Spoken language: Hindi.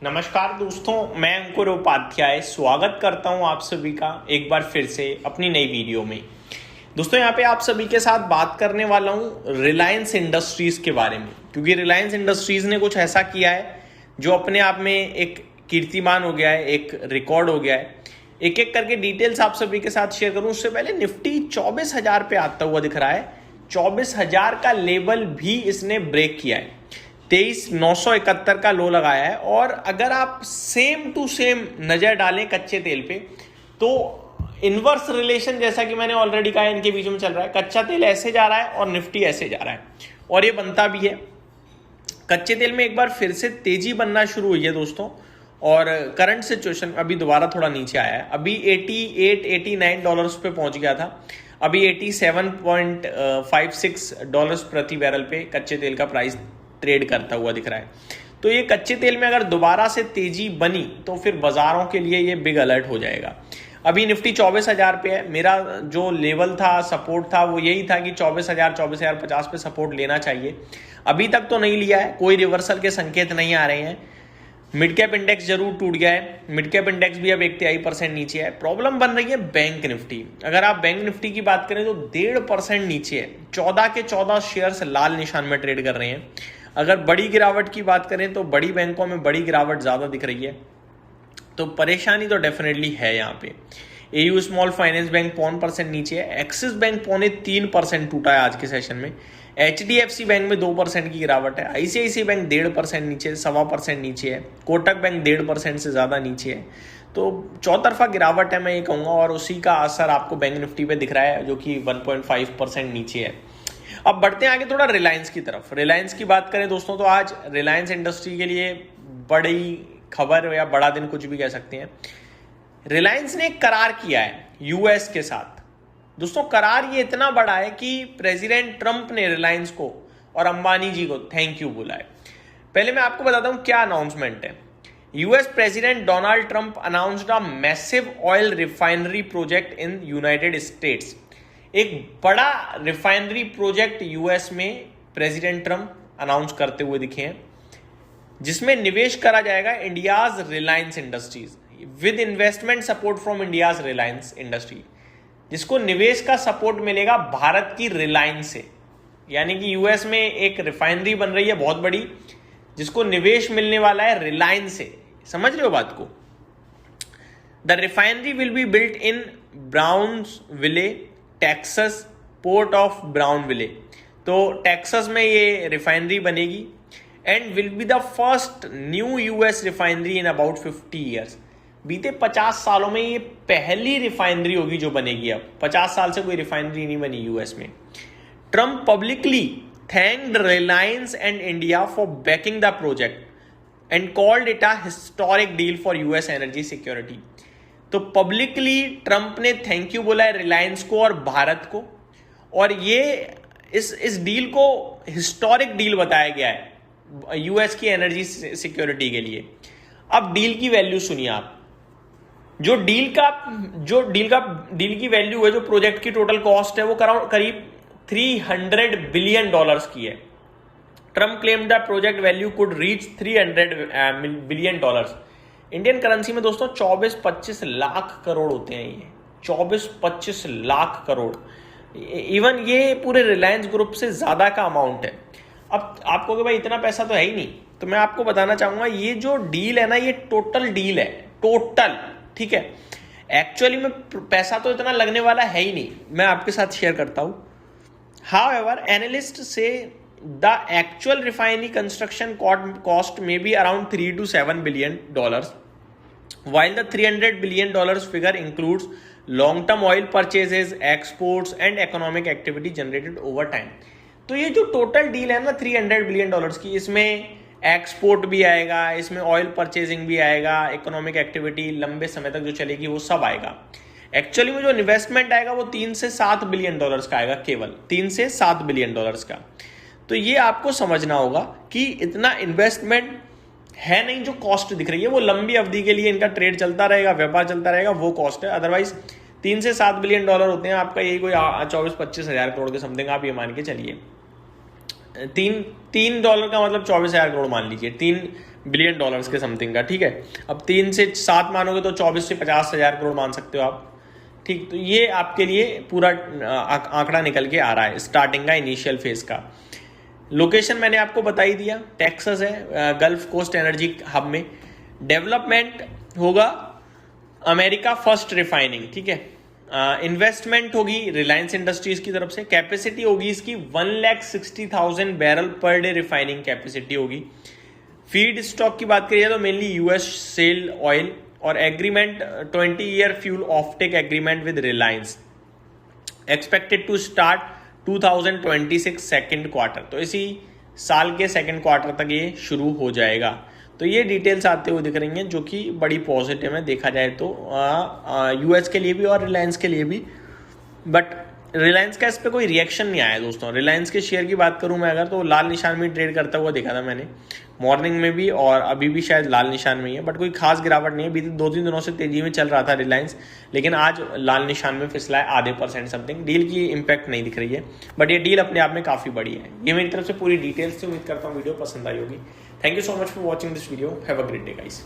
नमस्कार दोस्तों, मैं अंकुर उपाध्याय स्वागत करता हूं आप सभी का एक बार फिर से अपनी नई वीडियो में। दोस्तों यहाँ पे आप सभी के साथ बात करने वाला हूं रिलायंस इंडस्ट्रीज के बारे में, क्योंकि रिलायंस इंडस्ट्रीज ने कुछ ऐसा किया है जो अपने आप में एक कीर्तिमान हो गया है, एक रिकॉर्ड हो गया है। एक एक करके डिटेल्स आप सभी के साथ शेयर करूं। उससे पहले निफ्टी 24,000 पे आता हुआ दिख रहा है। 24,000 का लेवल भी इसने ब्रेक किया है। 23,971 का लो लगाया है। और अगर आप सेम टू सेम नजर डालें कच्चे तेल पे, तो इनवर्स रिलेशन जैसा कि मैंने ऑलरेडी कहा इनके बीच में चल रहा है। कच्चा तेल ऐसे जा रहा है और निफ्टी ऐसे जा रहा है, और ये बनता भी है। कच्चे तेल में एक बार फिर से तेजी बनना शुरू हुई है दोस्तों, और करंट सिचुएशन अभी दोबारा थोड़ा नीचे आया है। अभी 88-89 डॉलर्स पे पहुंच गया था। अभी 87.56 डॉलर्स प्रति बैरल पे कच्चे तेल का प्राइस ट्रेड करता हुआ दिख रहा है। तो ये कच्चे तेल में अगर दोबारा से तेजी बनी तो फिर बाजारों के लिए ये बिग अलर्ट हो जाएगा। अभी निफ्टी 24,000 पे है। मेरा जो लेवल था, सपोर्ट था, वो यही था कि 24,050 पे सपोर्ट लेना चाहिए। अभी तक तो नहीं लिया है, कोई रिवर्सल के संकेत नहीं आ रहे हैं। मिड कैप इंडेक्स जरूर टूट गया है। मिड कैप इंडेक्स भी अब 1.23% नीचे है। प्रॉब्लम बन रही है बैंक निफ्टी। अगर आप बैंक निफ्टी की बात करें तो 1.5% नीचे है। 14 के 14 शेयर्स लाल निशान में ट्रेड कर रहे हैं। अगर बड़ी गिरावट की बात करें तो बड़ी बैंकों में बड़ी गिरावट ज्यादा दिख रही है, तो परेशानी तो डेफिनेटली है यहाँ पे। एयू स्मॉल फाइनेंस बैंक 0.5% नीचे है। एक्सिस बैंक 0.3% टूटा है आज के सेशन में। एचडीएफसी बैंक में 2% की गिरावट है। आईसीआईसीआई बैंक 1.5% नीचे, 1.25% नीचे है। कोटक बैंक 1.5% से ज्यादा नीचे है। तो चौतरफा गिरावट है मैं ये कहूंगा, और उसी का असर आपको बैंक निफ्टी पे दिख रहा है जो कि 1.5% नीचे है। अब बढ़ते हैं आगे थोड़ा रिलायंस की तरफ। रिलायंस की बात करें दोस्तों, तो आज रिलायंस इंडस्ट्री के लिए बड़ी खबर या बड़ा दिन कुछ भी कह सकते हैं। रिलायंस ने एक करार किया है यूएस के साथ। दोस्तों करार ये इतना बड़ा है कि प्रेसिडेंट ट्रंप ने रिलायंस को और अंबानी जी को थैंक यू बोला है। पहले मैं आपको बताता हूं क्या अनाउंसमेंट है। US president Donald Trump announced a massive oil refinery project in United states. एक बड़ा रिफाइनरी प्रोजेक्ट यूएस में प्रेसिडेंट ट्रंप अनाउंस करते हुए दिखे हैं, जिसमें निवेश करा जाएगा India's Reliance industries with investment support from India's Reliance industry. जिसको निवेश का सपोर्ट मिलेगा भारत की रिलायंस से। यानी कि यूएस में एक रिफाइनरी बन रही है बहुत बड़ी, जिसको निवेश मिलने वाला है रिलायंस से। समझ रहे हो बात को? The refinery will be built in Brownsville, Texas, port of Brownsville. तो टेक्सास में ये रिफाइनरी बनेगी and will be the first new US refinery in about 50 years. बीते 50 सालों में ये पहली रिफाइनरी होगी जो बनेगी। अब 50 साल से कोई रिफाइनरी नहीं बनी यूएस में। Trump publicly thanked Reliance and India for banking the project and called it a historic deal for US energy security. तो पब्लिकली ट्रंप ने थैंक यू बोला है रिलायंस को और भारत को, और ये इस डील को हिस्टोरिक डील बताया गया है यूएस की एनर्जी सिक्योरिटी के लिए। अब डील की वैल्यू सुनिए आप। जो डील की वैल्यू है, जो प्रोजेक्ट की टोटल कॉस्ट है, वो करीब $300 बिलियन की है। Trump claim the project value could reach $300 billion. Indian currency में दोस्तों 24-25 लाख करोड़ होते हैं। ये 24-25 लाख करोड़, इवन ये पूरे रिलायंस ग्रुप से ज्यादा का अमाउंट है। अब आप कहोगे भाई इतना पैसा तो है ही नहीं, तो मैं आपको बताना चाहूंगा ये जो डील है ना, ये टोटल डील है, टोटल। ठीक है, एक्चुअली में पैसा तो इतना लगने वाला है ही नहीं। मैं आपके साथ शेयर करता हूं। However, analysts say the actual refinery construction cost may be around $3 to $7 billion, while the $300 billion figure includes long-term oil purchases, exports, and economic activity generated over time. तो ये जो टोटल डील है ना $300 बिलियन की, इसमें एक्सपोर्ट भी आएगा, इसमें ऑयल परचेजिंग भी आएगा, इकोनॉमिक एक्टिविटी लंबे समय तक जो चलेगी वो सब आएगा। एक्चुअली में जो इन्वेस्टमेंट आएगा वो 3 से 7 बिलियन डॉलर्स का आएगा, केवल 3 से 7 बिलियन डॉलर्स का। तो ये आपको समझना होगा कि इतना इन्वेस्टमेंट है नहीं। जो कॉस्ट दिख रही है वो लंबी अवधि के लिए इनका ट्रेड चलता रहेगा, व्यापार चलता रहेगा, वो कॉस्ट है। अदरवाइज 3 से 7 बिलियन डॉलर होते हैं आपका, यही कोई 24-25 हजार करोड़ के समथिंग आप ये मान के चलिए। $3 का मतलब 24,000 करोड़ मान लीजिए। 3 बिलियन डॉलर्स के समथिंग का, ठीक है। अब 3 से 7 मानोगे तो 24 से 50 हजार करोड़ मान सकते हो आप, ठीक। तो ये आपके लिए पूरा आंकड़ा निकल के आ रहा है स्टार्टिंग का, इनिशियल फेज का। लोकेशन मैंने आपको बता ही दिया, टेक्सास है, गल्फ कोस्ट एनर्जी हब में। डेवलपमेंट होगा अमेरिका फर्स्ट रिफाइनिंग, ठीक है। इन्वेस्टमेंट होगी रिलायंस इंडस्ट्रीज की तरफ से। कैपेसिटी होगी इसकी 1,60,000 barrel per day refining capacity होगी। फीड स्टॉक की बात करिए तो मेनली यूएस सेल ऑयल, और agreement 20 year fuel offtake agreement with Reliance, expected to start 2026 second quarter. तो इसी साल के सेकेंड क्वार्टर तक ये शुरू हो जाएगा। तो ये डिटेल्स आते हुए दिख रही हैं जो कि बड़ी पॉजिटिव है देखा जाए तो यूएस के लिए भी और रिलायंस के लिए भी। बट रिलायंस का इस पर कोई रिएक्शन नहीं आया दोस्तों। रिलायंस के शेयर की बात करूं मैं अगर, तो लाल निशान में ट्रेड करता हुआ देखा था मैंने मॉर्निंग में भी, और अभी भी शायद लाल निशान में ही है। बट कोई खास गिरावट नहीं है, बीते 2-3 दिनों से तेजी में चल रहा था रिलायंस, लेकिन आज लाल निशान में फिसला है आधे % समथिंग। डील की इंपैक्ट नहीं दिख रही है, बट ये डील अपने आप में काफी बड़ी है। ये मेरी तरफ से पूरी डिटेल्स से, उम्मीद करता हूँ वीडियो पसंद आई होगी। Thank you so much for watching this video. Have a great day guys.